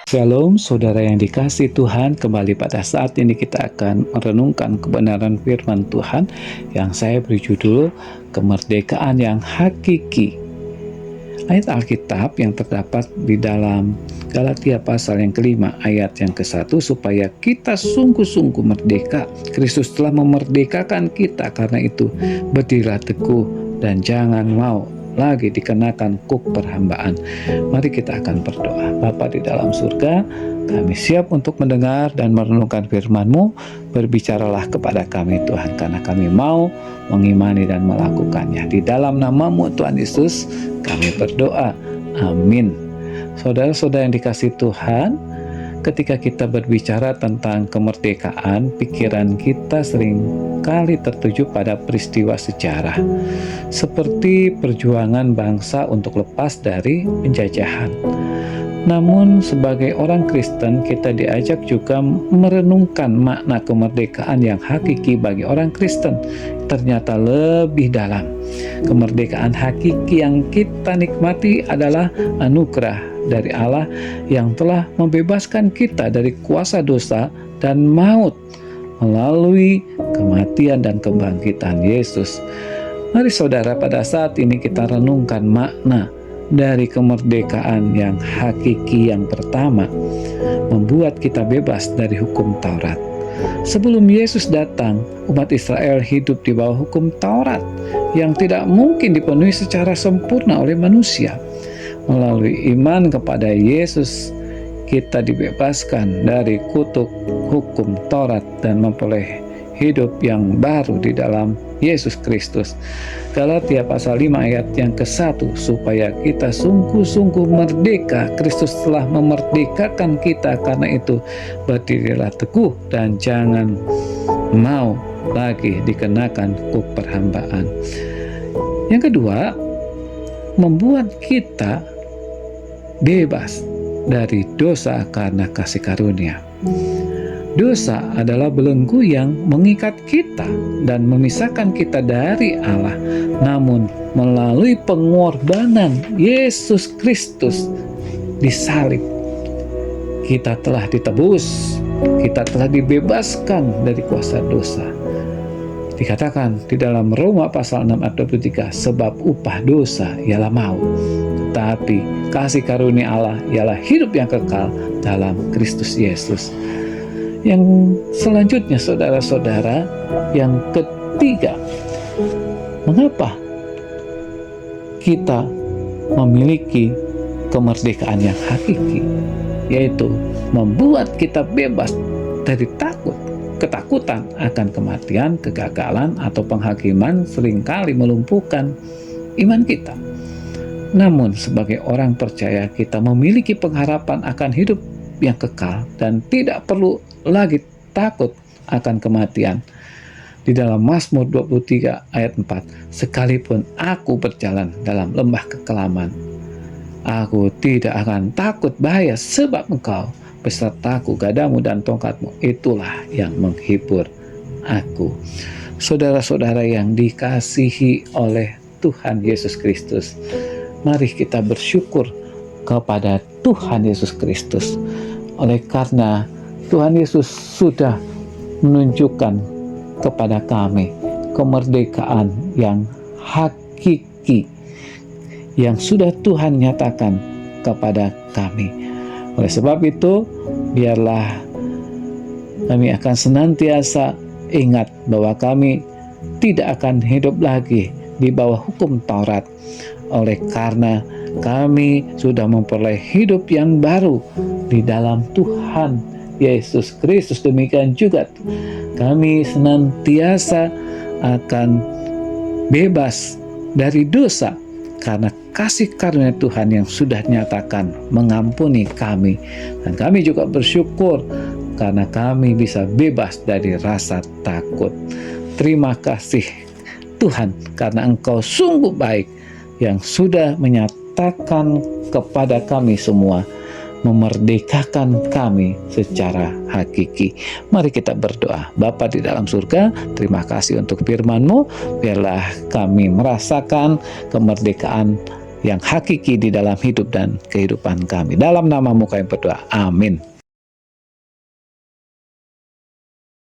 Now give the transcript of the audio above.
Shalom, saudara yang dikasihi Tuhan. Kembali pada saat ini kita akan merenungkan kebenaran firman Tuhan yang saya beri judul Kemerdekaan yang Hakiki. Ayat Alkitab yang terdapat di dalam Galatia pasal yang kelima ayat yang ke-1, supaya kita sungguh-sungguh merdeka. Kristus telah memerdekakan kita, karena itu berdirilah teguh dan jangan mau lagi dikenakan kuk perhambaan. Mari kita akan berdoa. Bapa di dalam surga, kami siap untuk mendengar dan merenungkan firman-Mu. Berbicaralah kepada kami Tuhan, karena kami mau mengimani dan melakukannya. Di dalam nama-Mu Tuhan Yesus kami berdoa, amin. Saudara-saudara yang dikasihi Tuhan, ketika kita berbicara tentang kemerdekaan, pikiran kita sering kali tertuju pada peristiwa sejarah, seperti perjuangan bangsa untuk lepas dari penjajahan. Namun sebagai orang Kristen, kita diajak juga merenungkan makna kemerdekaan yang hakiki bagi orang Kristen. Ternyata lebih dalam. Kemerdekaan hakiki yang kita nikmati adalah anugerah dari Allah yang telah membebaskan kita dari kuasa dosa dan maut melalui kematian dan kebangkitan Yesus. Mari saudara, pada saat ini kita renungkan makna dari kemerdekaan yang hakiki. Yang pertama, membuat kita bebas dari hukum Taurat. Sebelum Yesus datang, umat Israel hidup di bawah hukum Taurat yang tidak mungkin dipenuhi secara sempurna oleh manusia. Melalui iman kepada Yesus, kita dibebaskan dari kutuk hukum Taurat dan memperoleh hidup yang baru di dalam Yesus Kristus. Galatia pasal 5 ayat yang ke-1, supaya kita sungguh-sungguh merdeka. Kristus telah memerdekakan kita, karena itu berdirilah teguh dan jangan mau lagi dikenakan kuk perhambaan. Yang kedua, membuat kita bebas dari dosa karena kasih karunia. Dosa adalah belenggu yang mengikat kita dan memisahkan kita dari Allah. Namun melalui pengorbanan Yesus Kristus di salib, kita telah ditebus, kita telah dibebaskan dari kuasa dosa. Dikatakan di dalam Roma pasal 6 ayat 23, sebab upah dosa ialah maut, tetapi kasih karunia Allah ialah hidup yang kekal dalam Kristus Yesus. Yang selanjutnya, saudara-saudara, yang ketiga, mengapa kita memiliki kemerdekaan yang hakiki, yaitu membuat kita bebas dari ketakutan akan kematian, kegagalan, atau penghakiman seringkali melumpuhkan iman kita. Namun sebagai orang percaya, kita memiliki pengharapan akan hidup yang kekal dan tidak perlu lagi takut akan kematian. Di dalam Mazmur 23 ayat 4, sekalipun aku berjalan dalam lembah kekelaman, aku tidak akan takut bahaya, sebab Engkau besertaku, gadamu dan tongkatmu, itulah yang menghibur aku. Saudara-saudara yang dikasihi oleh Tuhan Yesus Kristus, mari kita bersyukur kepada Tuhan Yesus Kristus. Oleh karena Tuhan Yesus sudah menunjukkan kepada kami kemerdekaan yang hakiki yang sudah Tuhan nyatakan kepada kami. Oleh sebab itu, biarlah kami akan senantiasa ingat bahwa kami tidak akan hidup lagi di bawah hukum Taurat. Oleh karena kami sudah memperoleh hidup yang baru di dalam Tuhan Yesus Kristus, demikian juga kami senantiasa akan bebas dari dosa karena kasih karunia Tuhan yang sudah nyatakan mengampuni kami. Dan kami juga bersyukur karena kami bisa bebas dari rasa takut. Terima kasih Tuhan, karena Engkau sungguh baik yang sudah menyatakan kepada kami semua, memerdekakan kami secara hakiki. Mari kita berdoa. Bapa di dalam surga, terima kasih untuk firman-Mu. Biarlah kami merasakan kemerdekaan yang hakiki di dalam hidup dan kehidupan kami. Dalam namamu kami berdoa. Amin.